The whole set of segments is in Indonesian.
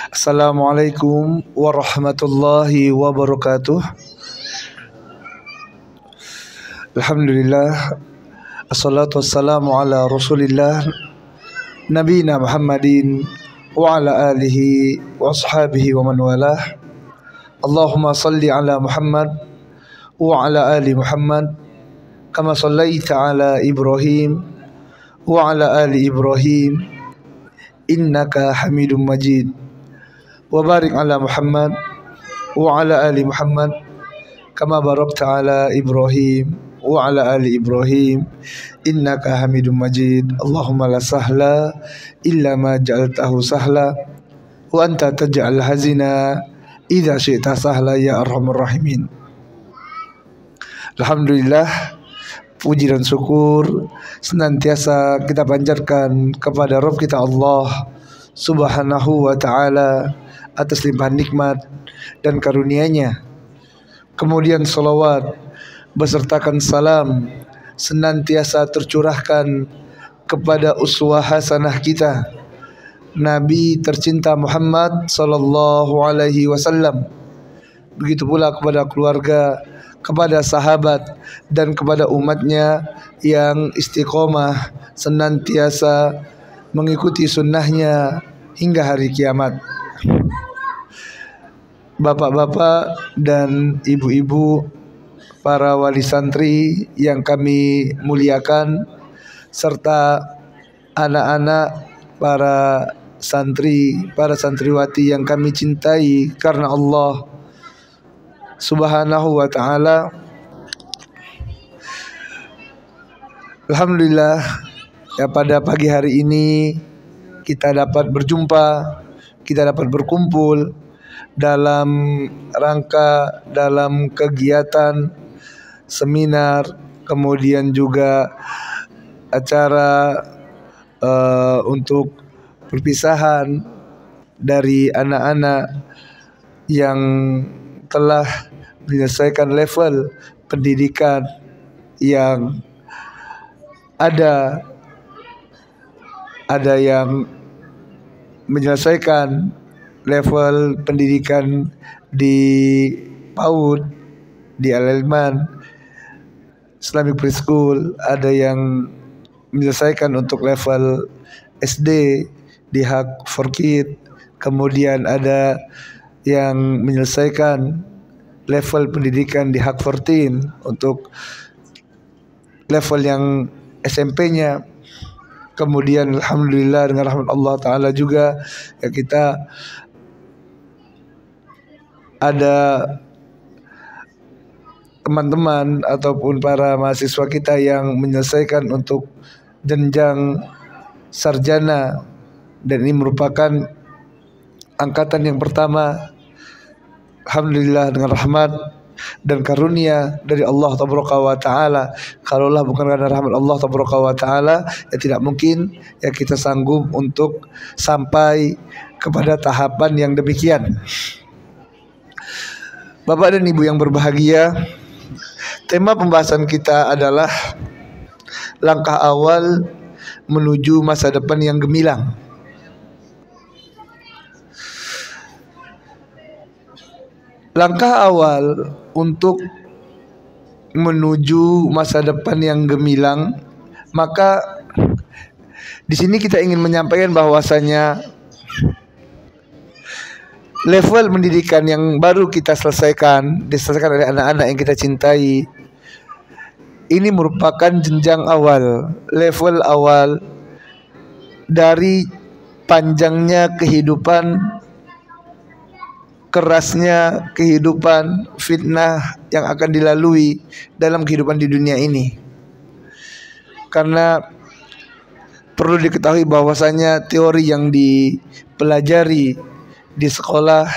Assalamualaikum warahmatullahi wabarakatuh. Alhamdulillah, assalatu wassalamu ala rasulillah Nabina Muhammadin wa ala alihi wa ashabihi wa man walah. Allahumma salli ala Muhammad wa ala ali Muhammad kama sallaita ala Ibrahim wa ala ali Ibrahim innaka Hamidum Majid. Wa barik ala Muhammad wa ala ali Muhammad kama barakta ala Ibrahim wa ala ali Ibrahim innaka Hamidum Majid. Allahumma la sahla illa ma ja'altahu sahla wa anta taj'al hazina idza syi'ta sahla ya arhamar rahimin. Alhamdulillah, puji dan syukur senantiasa kita panjatkan kepada Rabb kita Allah Subhanahu wa ta'ala atas limpahan nikmat dan karunia-Nya. Kemudian salawat besertakan salam senantiasa tercurahkan kepada uswah hasanah kita, Nabi tercinta Muhammad sallallahu alaihi wasallam. Begitu pula kepada keluarga, kepada sahabat, dan kepada umatnya yang istiqomah senantiasa mengikuti sunnahnya hingga hari kiamat. Bapak-bapak dan ibu-ibu, para wali santri yang kami muliakan, serta anak-anak para santri, para santriwati yang kami cintai karena Allah Subhanahu wa ta'ala. Alhamdulillah, ya, pada pagi hari ini kita dapat berjumpa, kita dapat berkumpul dalam rangka, dalam kegiatan seminar, kemudian juga acara untuk perpisahan dari anak-anak yang telah menyelesaikan level pendidikan yang ada yang menyelesaikan level pendidikan di PAUD, di Al-Ilman Islamic Preschool, ada yang menyelesaikan untuk level SD di Hak for Kid, kemudian ada yang menyelesaikan level pendidikan di Hak for Teen untuk level yang SMP-nya. Kemudian alhamdulillah dengan rahmat Allah Ta'ala juga, ya, kita ada teman-teman ataupun para mahasiswa kita yang menyelesaikan untuk jenjang sarjana, dan ini merupakan angkatan yang pertama. Alhamdulillah dengan rahmat dan karunia dari Allah Tabaraka wa Ta'ala. Kalaulah bukan karena rahmat Allah Tabaraka wa Ta'ala, ya tidak mungkin ya kita sanggup untuk sampai kepada tahapan yang demikian. Bapak dan Ibu yang berbahagia, tema pembahasan kita adalah langkah awal menuju masa depan yang gemilang. Langkah awal untuk menuju masa depan yang gemilang, maka di sini kita ingin menyampaikan bahwasanya level pendidikan yang baru kita diselesaikan oleh anak-anak yang kita cintai, ini merupakan jenjang awal, level awal dari panjangnya kehidupan, kerasnya kehidupan, fitnah yang akan dilalui dalam kehidupan di dunia ini. Karena perlu diketahui bahwasanya teori yang dipelajari di sekolah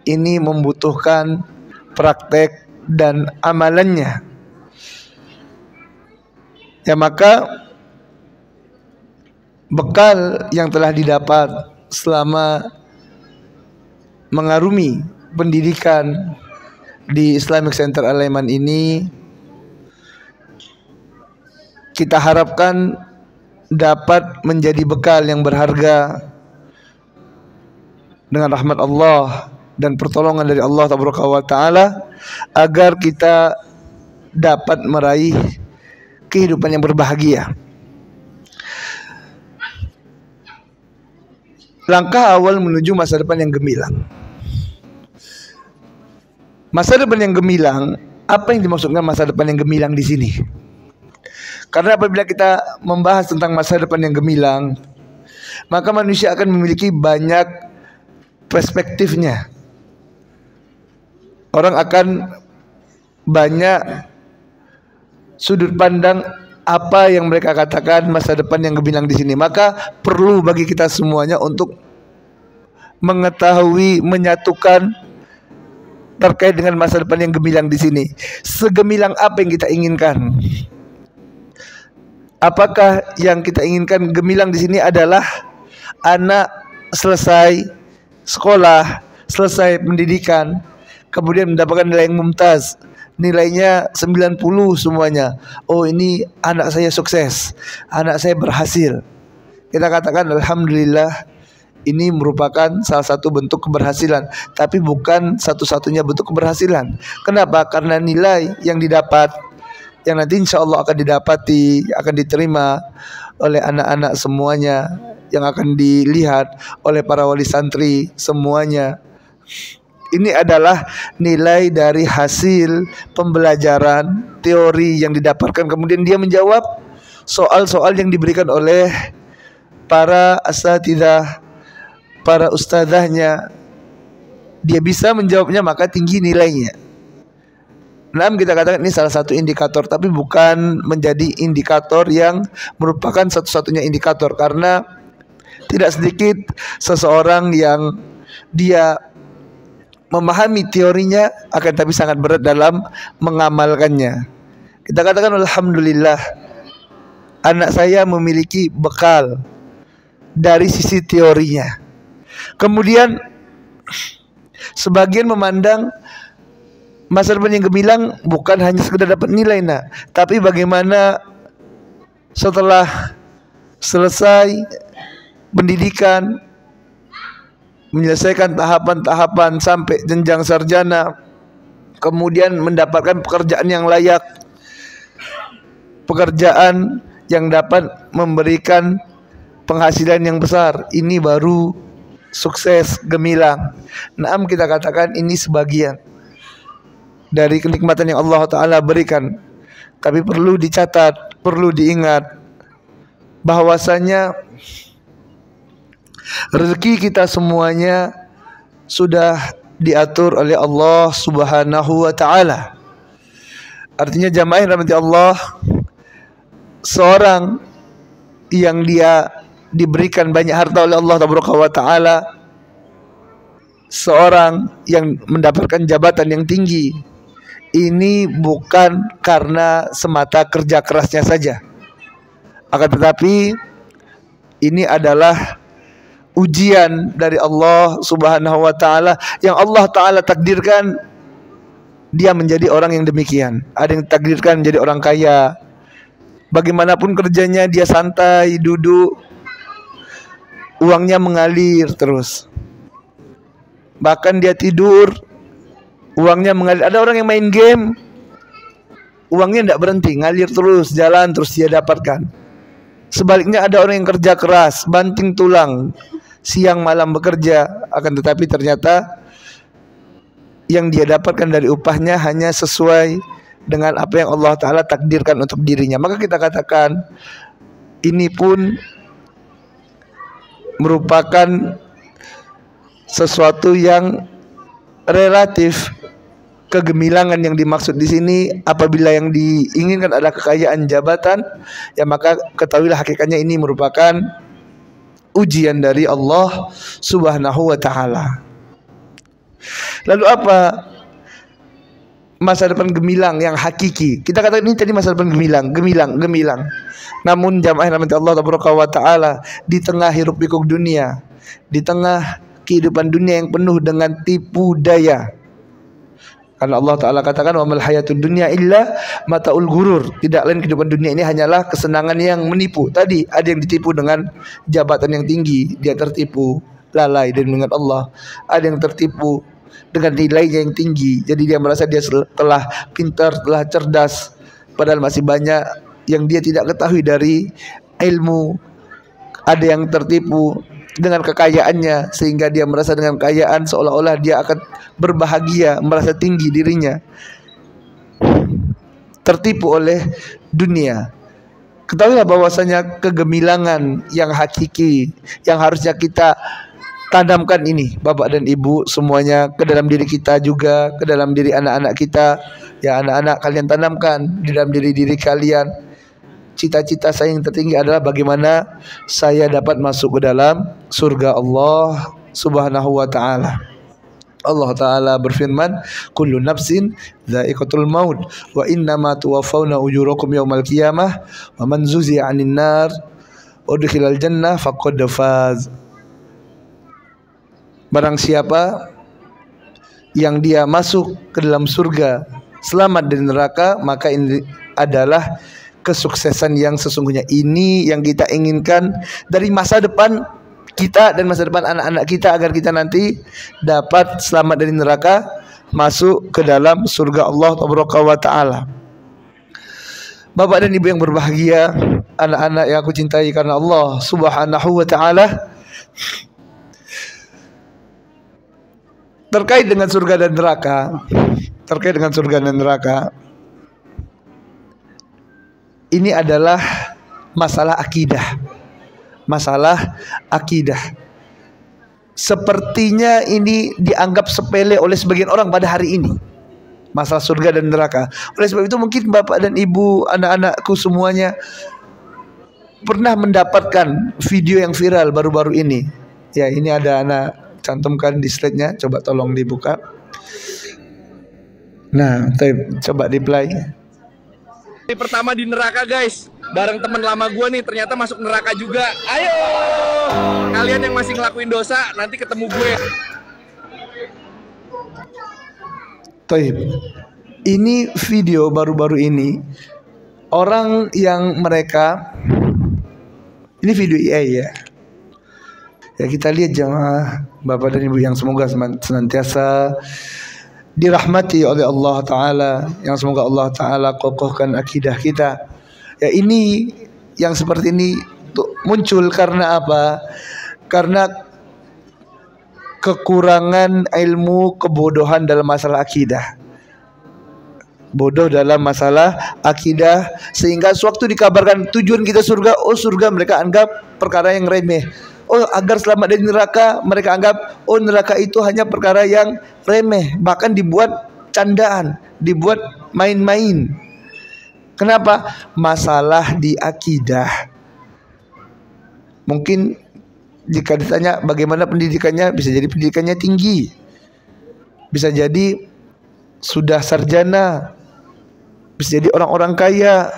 ini membutuhkan praktek dan amalannya. Ya, maka bekal yang telah didapat selama mengarungi pendidikan di Islamic Center Al-Ilman ini, kita harapkan dapat menjadi bekal yang berharga dengan rahmat Allah dan pertolongan dari Allah Taala agar kita dapat meraih kehidupan yang berbahagia. Langkah awal menuju masa depan yang gemilang. Masa depan yang gemilang, apa yang dimaksudkan masa depan yang gemilang di sini? Karena apabila kita membahas tentang masa depan yang gemilang, maka manusia akan memiliki banyak perspektifnya. Orang akan banyak sudut pandang apa yang mereka katakan masa depan yang gemilang di sini. Maka perlu bagi kita semuanya untuk mengetahui, menyatukan terkait dengan masa depan yang gemilang di sini. Segemilang apa yang kita inginkan? Apakah yang kita inginkan gemilang di sini adalah anak selesai sekolah, selesai pendidikan, kemudian mendapatkan nilai yang mumtaz, nilainya 90 semuanya. Oh, ini anak saya sukses, anak saya berhasil. Kita katakan alhamdulillah, ini merupakan salah satu bentuk keberhasilan, tapi bukan satu-satunya bentuk keberhasilan. Kenapa? Karena nilai yang didapat, yang nanti insya Allah akan didapati, akan diterima oleh anak-anak semuanya, yang akan dilihat oleh para wali santri semuanya, ini adalah nilai dari hasil pembelajaran teori yang didapatkan. Kemudian dia menjawab soal-soal yang diberikan oleh para asatidzah, para ustadzahnya. Dia bisa menjawabnya, maka tinggi nilainya. Nah, kita katakan ini salah satu indikator, tapi bukan menjadi indikator yang merupakan satu-satunya indikator. Karena tidak sedikit seseorang yang dia memahami teorinya, akan tapi sangat berat dalam mengamalkannya. Kita katakan alhamdulillah, anak saya memiliki bekal dari sisi teorinya. Kemudian sebagian memandang masa depan yang gemilang bukan hanya sekedar dapat nilai, tapi bagaimana setelah selesai pendidikan, menyelesaikan tahapan-tahapan sampai jenjang sarjana, kemudian mendapatkan pekerjaan yang layak, pekerjaan yang dapat memberikan penghasilan yang besar. Ini baru sukses gemilang. Naam, kita katakan ini sebagian dari kenikmatan yang Allah Ta'ala berikan. Tapi perlu dicatat, perlu diingat bahwasanya rezeki kita semuanya sudah diatur oleh Allah Subhanahu wa Ta'ala. Artinya jamaah yang rahmati Allah, seorang yang dia diberikan banyak harta oleh Allah Ta'ala, seorang yang mendapatkan jabatan yang tinggi, ini bukan karena semata kerja kerasnya saja, akan tetapi ini adalah ujian dari Allah Subhanahu wa Ta'ala, yang Allah Ta'ala takdirkan dia menjadi orang yang demikian. Ada yang takdirkan menjadi orang kaya, bagaimanapun kerjanya dia santai, duduk, uangnya mengalir terus. Bahkan dia tidur, uangnya mengalir. Ada orang yang main game, uangnya tidak berhenti, ngalir terus, jalan terus dia dapatkan. Sebaliknya ada orang yang kerja keras, banting tulang, siang malam bekerja, akan tetapi ternyata yang dia dapatkan dari upahnya hanya sesuai dengan apa yang Allah Ta'ala takdirkan untuk dirinya. Maka kita katakan ini pun merupakan sesuatu yang relatif. Kegemilangan yang dimaksud di sini, apabila yang diinginkan adalah kekayaan jabatan, ya maka ketahuilah hakikatnya ini merupakan ujian dari Allah Subhanahu wa Ta'ala. Lalu apa masa depan gemilang yang hakiki? Kita katakan ini tadi masa depan gemilang. Namun jamaah yang rahmati Allah Ta'ala, di tengah hiruk pikuk dunia, di tengah kehidupan dunia yang penuh dengan tipu daya, karena Allah Ta'ala katakan wa mal hayatud dunya illa mataul ghurur, tidak lain kehidupan dunia ini hanyalah kesenangan yang menipu. Tadi ada yang ditipu dengan jabatan yang tinggi, dia tertipu. lalai dan mengingat Allah. Ada yang tertipu dengan nilainya yang tinggi, jadi dia merasa dia telah pintar, telah cerdas, padahal masih banyak yang dia tidak ketahui dari ilmu. Ada yang tertipu dengan kekayaannya sehingga dia merasa dengan kekayaan seolah-olah dia akan berbahagia, merasa tinggi dirinya. Tertipu oleh dunia. Ketahuilah bahwasanya kegemilangan yang hakiki yang harusnya kita tanamkan ini, bapak dan ibu semuanya, ke dalam diri kita juga, ke dalam diri anak-anak kita. Ya anak-anak, kalian tanamkan di dalam diri kalian. Cita-cita saya yang tertinggi adalah bagaimana saya dapat masuk ke dalam surga Allah Subhanahu wa ta'ala. Allah Ta'ala berfirman, kullu nafsin dha'iqatul maut wa innama tuwaffawna ujurakum yawmal qiyamah wa man zuzi'a 'anil nar udkhilal jannah faqad faz. Barang siapa yang dia masuk ke dalam surga selamat dari neraka, maka ini adalah kesuksesan yang sesungguhnya. Ini yang kita inginkan dari masa depan kita dan masa depan anak-anak kita, agar kita nanti dapat selamat dari neraka, masuk ke dalam surga Allah Ta'ala. Bapak dan ibu yang berbahagia, anak-anak yang aku cintai karena Allah Subhanahu wa ta'ala, terkait dengan surga dan neraka, ini adalah masalah akidah. Sepertinya ini dianggap sepele oleh sebagian orang pada hari ini, masalah surga dan neraka. Oleh sebab itu mungkin bapak dan ibu, anak-anakku semuanya pernah mendapatkan video yang viral baru-baru ini. Ya, ini ada anak cantumkan di slide-nya, coba tolong dibuka. Nah, coba di play. Pertama di neraka guys, bareng temen lama gue nih, ternyata masuk neraka juga. Ayo kalian yang masih ngelakuin dosa, nanti ketemu gue. Taib. Ini video baru-baru ini, orang yang mereka, ini video AI ya. Ya kita lihat jemaah, bapak dan ibu yang semoga senantiasa dirahmati oleh Allah Ta'ala, yang semoga Allah Ta'ala kokohkan akidah kita. Ya, ini yang seperti ini muncul karena apa? Karena kekurangan ilmu, kebodohan dalam masalah akidah. Bodoh dalam masalah akidah, sehingga sewaktu dikabarkan tujuan kita surga, oh surga mereka anggap perkara yang remeh. Oh, agar selamat dari neraka, mereka anggap oh neraka itu hanya perkara yang remeh, bahkan dibuat candaan, dibuat main-main. Kenapa? Masalah di akidah. Mungkin jika ditanya bagaimana pendidikannya, bisa jadi pendidikannya tinggi, bisa jadi sudah sarjana, bisa jadi orang-orang kaya,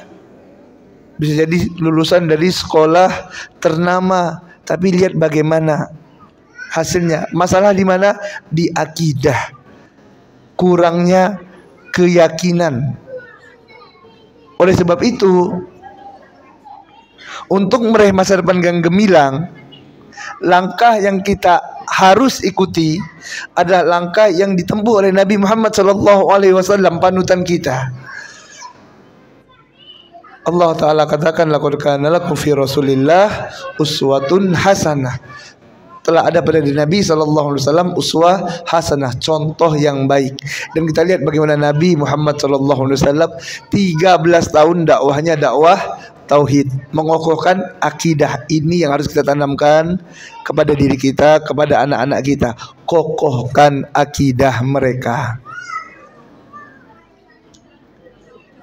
bisa jadi lulusan dari sekolah ternama. Tapi lihat bagaimana hasilnya. Masalah di mana? Di akidah. Kurangnya keyakinan. Oleh sebab itu, untuk meraih masa depan yang gemilang, langkah yang kita harus ikuti adalah langkah yang ditempuh oleh Nabi Muhammad SAW, panutan kita. Allah Ta'ala katakan, laqad kana lakum fi Rasulillah uswatun hasanah. Telah ada pada diri Nabi SAW uswah hasanah, contoh yang baik. Dan kita lihat bagaimana Nabi Muhammad SAW 13 tahun dakwahnya, dakwah tauhid, mengokohkan akidah. Ini yang harus kita tanamkan kepada diri kita, kepada anak-anak kita. Kokohkan akidah mereka.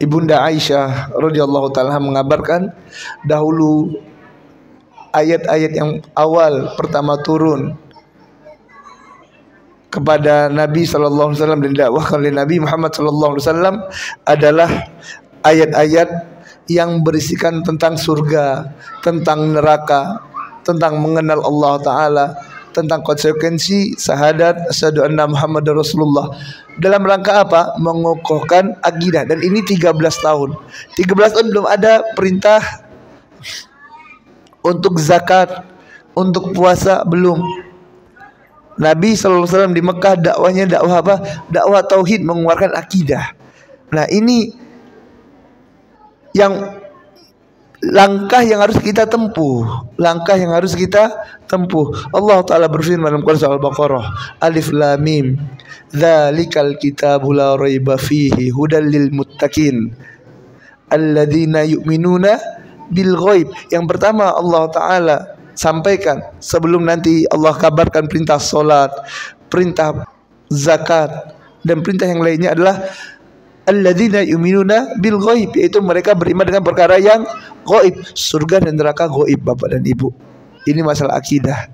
Ibunda Aisyah radhiyallahu ta'ala mengabarkan, dahulu ayat-ayat yang awal pertama turun kepada Nabi sallallahu alaihi wasallam dan dakwah oleh Nabi Muhammad sallallahu alaihi wasallam adalah ayat-ayat yang berisikan tentang surga, tentang neraka, tentang mengenal Allah Ta'ala, tentang konsekuensi syahadat asyhadu anna Muhammadar Rasulullah. Dalam rangka apa? Mengokohkan akidah. Dan ini 13 tahun. 13 tahun belum ada perintah untuk zakat, untuk puasa, belum. Nabi SAW di Mekah dakwahnya dakwah apa? Dakwah tauhid, mengeluarkan akidah. Nah ini yang langkah yang harus kita tempuh, langkah yang harus kita tempuh. Allah Ta'ala berfirman dalam Quran surah Al-Baqarah, Alif Lam Mim, Dzalikal kitabu la raiba fihi hudal lil muttaqin alladzina yu'minuna bil ghaib. Yang pertama Allah Ta'ala sampaikan sebelum nanti Allah kabarkan perintah solat, perintah zakat, dan perintah yang lainnya adalah alladzina yu'minuna bil ghaib, yaitu mereka beriman dengan perkara yang ghaib. Surga dan neraka ghaib, Bapak dan Ibu. Ini masalah akidah.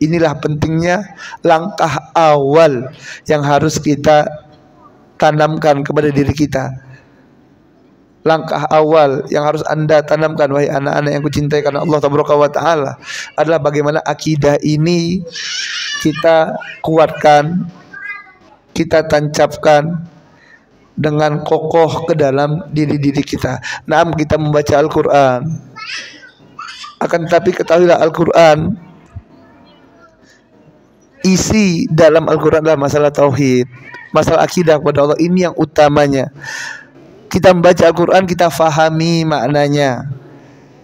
Inilah pentingnya langkah awal yang harus kita tanamkan kepada diri kita. Langkah awal yang harus Anda tanamkan, wahai anak-anak yang kucintai karena Allah Tabaraka wa Ta'ala, adalah bagaimana akidah ini kita kuatkan, kita tancapkan dengan kokoh ke dalam diri-diri kita. Naam, kita membaca Al-Quran, akan tetapi ketahuilah Al-Quran, isi dalam Al-Quran adalah masalah tauhid, masalah akidah kepada Allah. Ini yang utamanya. Kita membaca Al-Quran, kita fahami maknanya,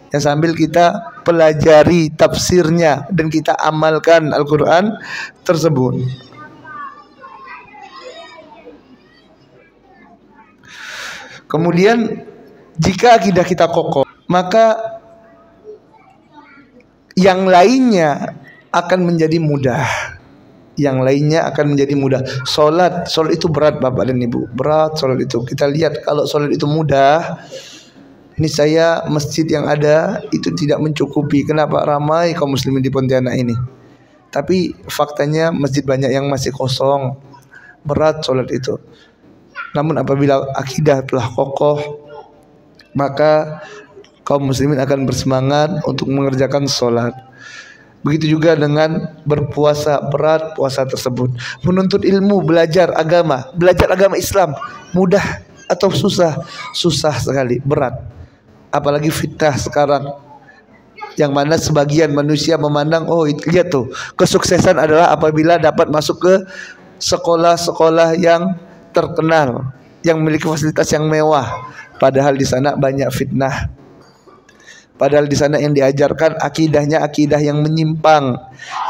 ya, sambil kita pelajari tafsirnya dan kita amalkan Al-Quran tersebut. Kemudian jika akidah kita kokoh, maka yang lainnya akan menjadi mudah. Yang lainnya akan menjadi mudah. Solat itu berat, Bapak dan Ibu. Berat solat itu. Kita lihat kalau solat itu mudah, ini saya masjid yang ada itu tidak mencukupi. Kenapa? Ramai kaum muslimin di Pontianak ini. Tapi faktanya masjid banyak yang masih kosong. Berat solat itu. Namun apabila akidah telah kokoh, maka kaum muslimin akan bersemangat untuk mengerjakan solat. Begitu juga dengan berpuasa, berat puasa tersebut. Menuntut ilmu, belajar agama Islam, mudah atau susah? Susah sekali, berat. Apalagi fitnah sekarang, yang mana sebagian manusia memandang, oh lihat tuh, kesuksesan adalah apabila dapat masuk ke sekolah-sekolah yang terkenal, yang memiliki fasilitas yang mewah. Padahal di sana banyak fitnah. Padahal di sana yang diajarkan akidahnya akidah yang menyimpang,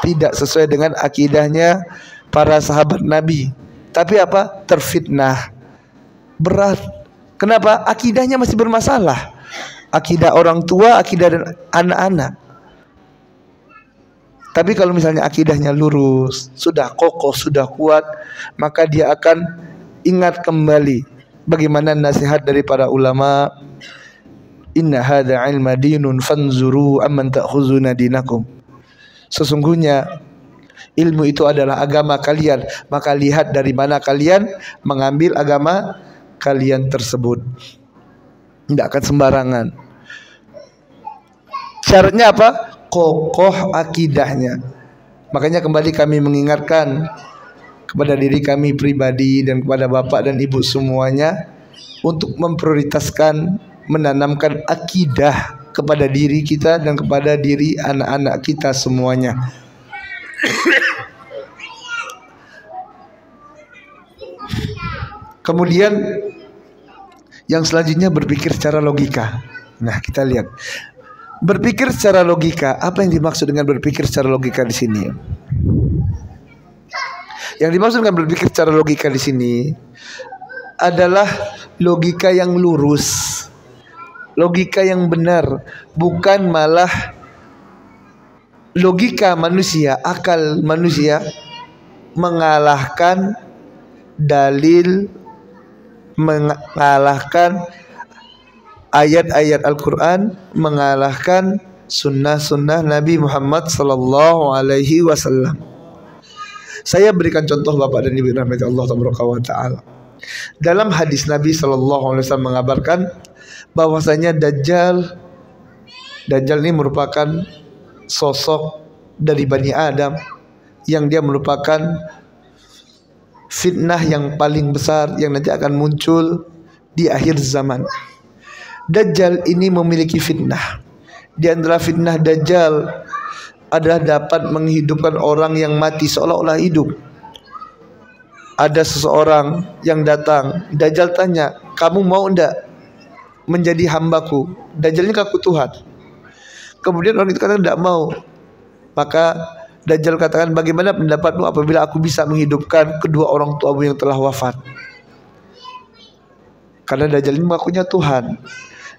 tidak sesuai dengan akidahnya para sahabat Nabi. Tapi apa? Terfitnah. Berat. Kenapa? Akidahnya masih bermasalah. Akidah orang tua, akidah dan anak-anak. Tapi kalau misalnya akidahnya lurus, sudah kokoh, sudah kuat, maka dia akan ingat kembali bagaimana nasihat dari para ulama. Inna hadza ilma dinun fanzuru amman ta'khuzuna dinakum. Sesungguhnya ilmu itu adalah agama kalian, maka lihat dari mana kalian mengambil agama kalian tersebut. Tidak akan sembarangan. Syaratnya apa? Kokoh akidahnya. Makanya kembali kami mengingatkan kepada diri kami pribadi dan kepada Bapak dan Ibu semuanya untuk memprioritaskan menanamkan akidah kepada diri kita dan kepada diri anak-anak kita semuanya. Kemudian yang selanjutnya berpikir secara logika. Nah, kita lihat berpikir secara logika. Apa yang dimaksud dengan berpikir secara logika di sini? Yang dimaksud dengan berpikir secara logika di sini adalah logika yang lurus, logika yang benar, bukan malah logika manusia, akal manusia mengalahkan dalil, mengalahkan ayat-ayat Al-Quran, mengalahkan sunnah-sunnah Nabi Muhammad sallallahu alaihi wasallam. Saya berikan contoh Bapak dan Ibu rahmati Allah Taala. Dalam hadis Nabi sallallahu alaihi wasallam mengabarkan bahwasanya Dajjal ini merupakan sosok dari Bani Adam yang dia merupakan fitnah yang paling besar yang nanti akan muncul di akhir zaman. Dajjal ini memiliki fitnah. Di antara fitnah Dajjal adalah dapat menghidupkan orang yang mati seolah-olah hidup. Ada seseorang yang datang, Dajjal tanya, kamu mau enggak menjadi hambaku? Dajjal ini ngaku Tuhan. Kemudian orang itu katakan tidak mau. Maka Dajjal katakan, bagaimana pendapatmu apabila aku bisa menghidupkan kedua orang tuamu yang telah wafat? Karena Dajjal ini mengakunya Tuhan.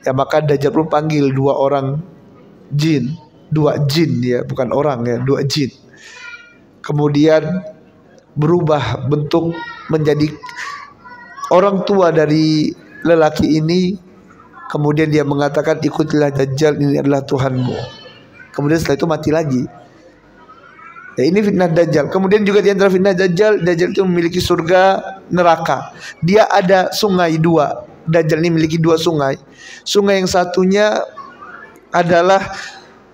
Ya, maka Dajjal pun panggil dua jin, ya, bukan orang ya, dua jin. Kemudian berubah bentuk menjadi orang tua dari lelaki ini. Kemudian dia mengatakan, ikutilah Dajjal, ini adalah Tuhanmu. Kemudian setelah itu mati lagi. Ya, ini fitnah Dajjal. Kemudian juga di antara fitnah Dajjal itu memiliki surga, neraka. Dia ada sungai dua. Dajjal ini memiliki dua sungai. Sungai yang satunya adalah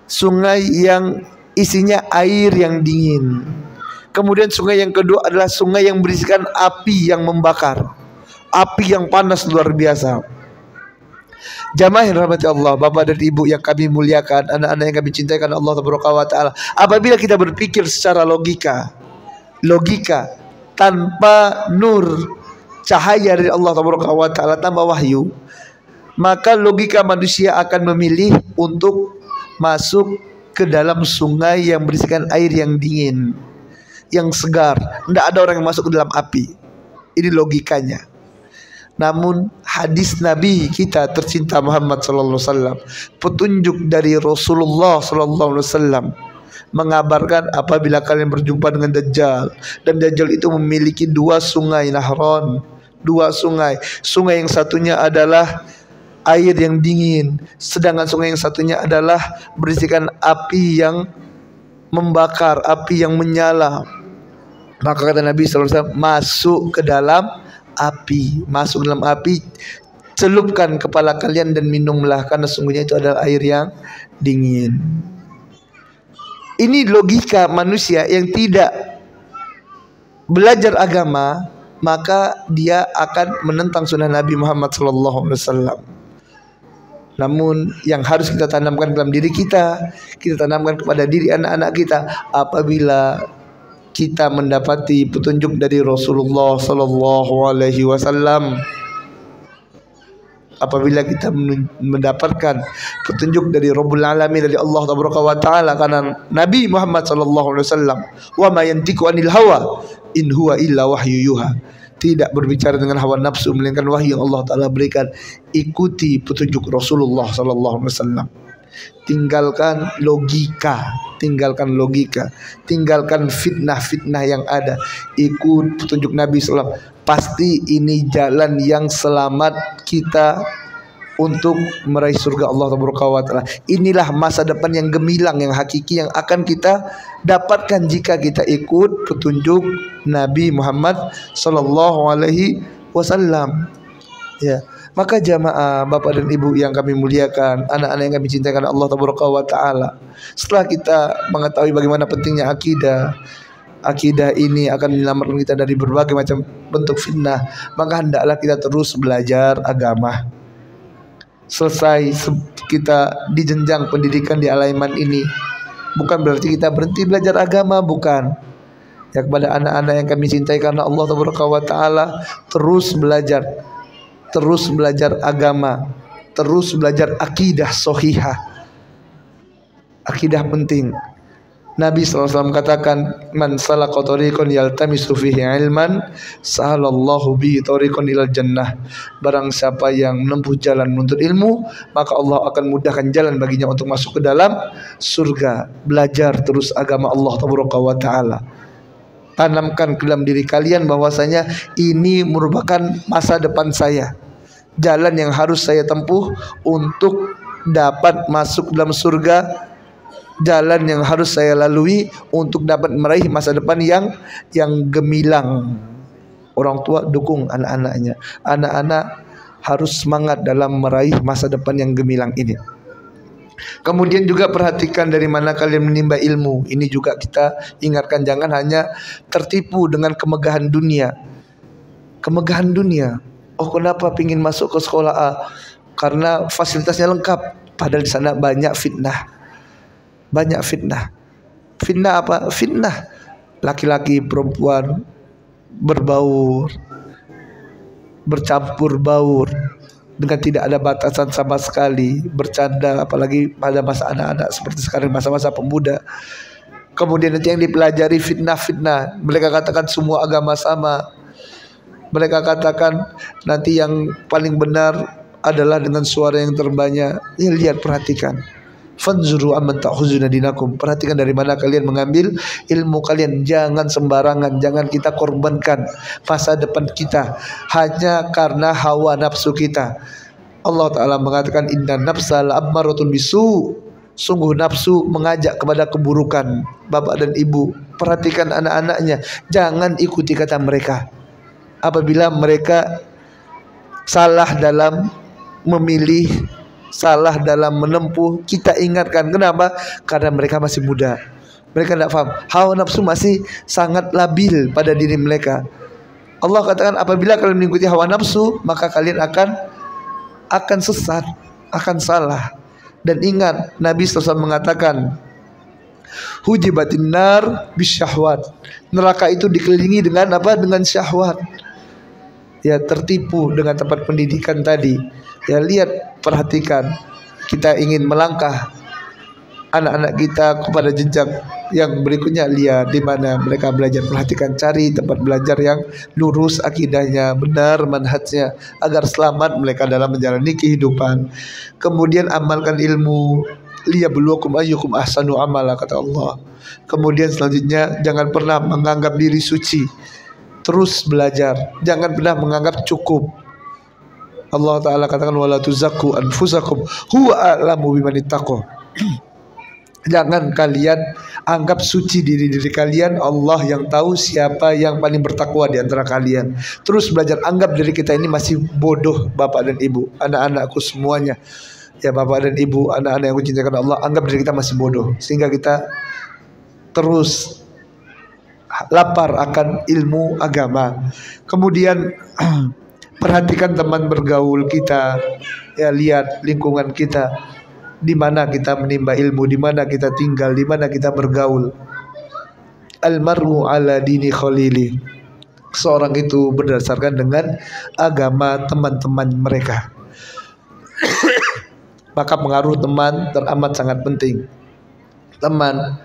sungai yang isinya air yang dingin. Kemudian sungai yang kedua adalah sungai yang berisikan api yang membakar, api yang panas luar biasa. Jamaah yang rahmati Allah, bapak dan ibu yang kami muliakan, anak-anak yang kami cintai karena Allah Ta'ala. Apabila kita berpikir secara logika tanpa nur, cahaya dari Allah Ta'ala, tanpa wahyu, maka logika manusia akan memilih untuk masuk ke dalam sungai yang berisikan air yang dingin, yang segar. Tidak ada orang yang masuk ke dalam api. Ini logikanya. Namun hadis Nabi kita tercinta Muhammad sallallahu alaihi wasallam, petunjuk dari Rasulullah sallallahu alaihi wasallam mengabarkan apabila kalian berjumpa dengan Dajjal, dan Dajjal itu memiliki dua sungai nahron, dua sungai. Sungai yang satunya adalah air yang dingin, sedangkan sungai yang satunya adalah berisikan api yang membakar, api yang menyala. Maka kata Nabi sallallahu alaihi wasallam, masuk ke dalam api, masuk dalam api, celupkan kepala kalian dan minumlah, karena sungguhnya itu adalah air yang dingin. Ini logika manusia yang tidak belajar agama, maka dia akan menentang sunnah Nabi Muhammad SAW. Namun yang harus kita tanamkan dalam diri kita tanamkan kepada diri anak-anak kita, apabila kita mendapati petunjuk dari Rasulullah Sallallahu Alaihi Wasallam, apabila kita mendapatkan petunjuk dari Rabbul Alamin, dari Allah Ta'ala, karena Nabi Muhammad Sallallahu Alaihi Wasallam, wa ma yantiqu anil hawa in huwa illa wahyu yuha, tidak berbicara dengan hawa nafsu melainkan wahyu yang Allah Ta'ala berikan. Ikuti petunjuk Rasulullah Sallallahu Alaihi Wasallam. Tinggalkan logika, tinggalkan fitnah-fitnah yang ada. Ikut petunjuk Nabi SAW. Pasti ini jalan yang selamat kita untuk meraih surga Allah Ta'ala. Inilah masa depan yang gemilang, yang hakiki, yang akan kita dapatkan jika kita ikut petunjuk Nabi Muhammad Sallallahu Alaihi Wasallam. Ya. Maka jamaah, bapak dan ibu yang kami muliakan, anak-anak yang kami cintai karena Allah Ta'ala, setelah kita mengetahui bagaimana pentingnya akidah ini akan menyelamatkan kita dari berbagai macam bentuk fitnah, maka hendaklah kita terus belajar agama. Selesai kita di jenjang pendidikan di Al-Iman ini, bukan berarti kita berhenti belajar agama, bukan. Ya, kepada anak-anak yang kami cintai karena Allah Ta'ala, terus belajar agama, terus belajar akidah sahihah. Akidah penting. Nabi SAW katakan, man salaka tariqan yaltamisu fihi ilman sahalallahu bihi tariqan ilal jannah. Barang siapa yang menempuh jalan menuntut ilmu, maka Allah akan mudahkan jalan baginya untuk masuk ke dalam surga. Belajar terus agama Allah Ta'ala. Tanamkan ke dalam diri kalian bahwasanya ini merupakan masa depan saya, jalan yang harus saya tempuh untuk dapat masuk dalam surga, jalan yang harus saya lalui untuk dapat meraih masa depan yang gemilang. Orang tua dukung anak-anaknya. Anak-anak harus semangat dalam meraih masa depan yang gemilang ini. Kemudian juga perhatikan dari mana kalian menimba ilmu. Ini juga kita ingatkan, jangan hanya tertipu dengan kemegahan dunia. Kemegahan dunia. Oh, kenapa pingin masuk ke sekolah A? Karena fasilitasnya lengkap. Padahal di sana banyak fitnah. Fitnah apa? Fitnah laki-laki perempuan berbaur, bercampur baur dengan tidak ada batasan sama sekali, bercanda, apalagi pada masa anak-anak seperti sekarang, masa-masa pemuda. Kemudian nanti yang dipelajari fitnah-fitnah. Mereka katakan semua agama sama. Mereka katakan nanti yang paling benar adalah dengan suara yang terbanyak. Ya, lihat, perhatikan. Fanzuru amman ta'khuzuna dinakum. Perhatikan dari mana kalian mengambil ilmu kalian. Jangan sembarangan, jangan kita korbankan masa depan kita hanya karena hawa nafsu kita. Allah Ta'ala mengatakan inna nafsa la'ammaratun bisu. Sungguh nafsu mengajak kepada keburukan. Bapak dan ibu, perhatikan anak-anaknya, jangan ikuti kata mereka. Apabila mereka salah dalam memilih, salah dalam menempuh, kita ingatkan. Kenapa? Karena mereka masih muda. Mereka tidak paham. Hawa nafsu masih sangat labil pada diri mereka. Allah katakan apabila kalian mengikuti hawa nafsu, maka kalian akan sesat, akan salah. Dan ingat, Nabi SAW mengatakan hujibatin nar bisyahwat. Neraka itu dikelilingi dengan apa? Dengan syahwat. Ya, tertipu dengan tempat pendidikan tadi. Ya, lihat, perhatikan. Kita ingin melangkah anak-anak kita kepada jenjang yang berikutnya, lihat di mana mereka belajar. Perhatikan, cari tempat belajar yang lurus akidahnya, benar manhajnya, agar selamat mereka dalam menjalani kehidupan. Kemudian amalkan ilmu. Liyabluwakum ayyukum ahsanu amala, kata Allah. Kemudian selanjutnya, jangan pernah menganggap diri suci. Terus belajar, jangan pernah menganggap cukup. Allah Ta'ala katakan wala tuzakku anfusakum huwa a'lamu bimanittaqo. Jangan kalian anggap suci diri-diri kalian. Allah yang tahu siapa yang paling bertakwa di antara kalian. Terus belajar, anggap diri kita ini masih bodoh. Bapak dan ibu, anak-anakku semuanya, ya bapak dan ibu, anak-anak yang aku cintakan Allah, anggap diri kita masih bodoh, sehingga kita terus lapar akan ilmu agama. Kemudian perhatikan teman bergaul kita. Ya, lihat lingkungan kita, di mana kita menimba ilmu, di mana kita tinggal, di mana kita bergaul. Almaru ala dini khalili. Seorang itu berdasarkan dengan agama teman-teman mereka. Maka pengaruh teman teramat sangat penting. Teman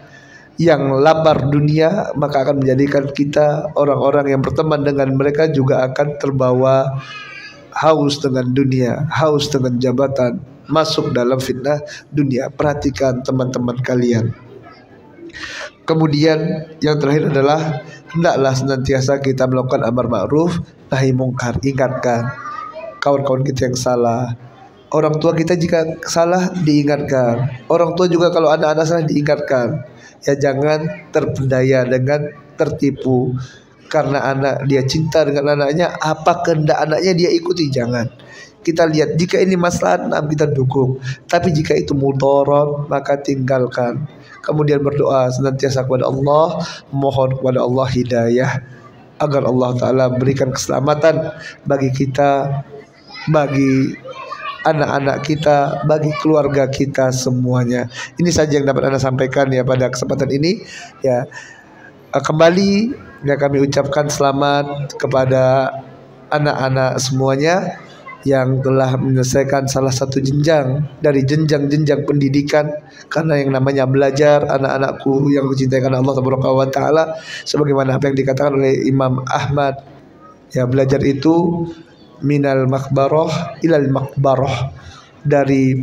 yang lapar dunia, maka akan menjadikan kita, orang-orang yang berteman dengan mereka, juga akan terbawa haus dengan dunia, haus dengan jabatan, masuk dalam fitnah dunia. Perhatikan teman-teman kalian. Kemudian yang terakhir adalah hendaklah senantiasa kita melakukan amar ma'ruf nahi mungkar. Ingatkan kawan-kawan kita yang salah. Orang tua kita jika salah diingatkan. Orang tua juga kalau anak-anak salah diingatkan. Ya, jangan terpedaya dengan tertipu karena anak dia cinta dengan anaknya, apa kehendak anaknya dia ikuti. Jangan. Kita lihat, jika ini maslahat, kita dukung. Tapi jika itu mudarat, maka tinggalkan. Kemudian berdoa senantiasa kepada Allah, mohon kepada Allah hidayah, agar Allah Ta'ala berikan keselamatan bagi kita, bagi anak-anak kita, bagi keluarga kita semuanya. Ini saja yang dapat Anda sampaikan ya pada kesempatan ini. Ya, kembali ya kami ucapkan selamat kepada anak-anak semuanya yang telah menyelesaikan salah satu jenjang dari jenjang-jenjang pendidikan. Karena yang namanya belajar, anak-anakku yang dicintai Allah Taala, sebagaimana apa yang dikatakan oleh Imam Ahmad, ya, belajar itu minal makbaroh ilal makbaroh, dari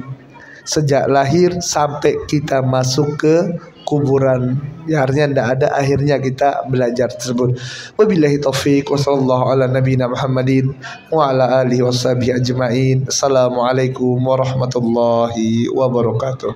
sejak lahir sampai kita masuk ke kuburan. Ya, artinya tidak ada akhirnya kita belajar tersebut. Wabillahi taufiq wa sallallahu ala nabiyina Muhammadin wa ala alihi washabihi ajma'in. Assalamualaikum warahmatullahi wabarakatuh.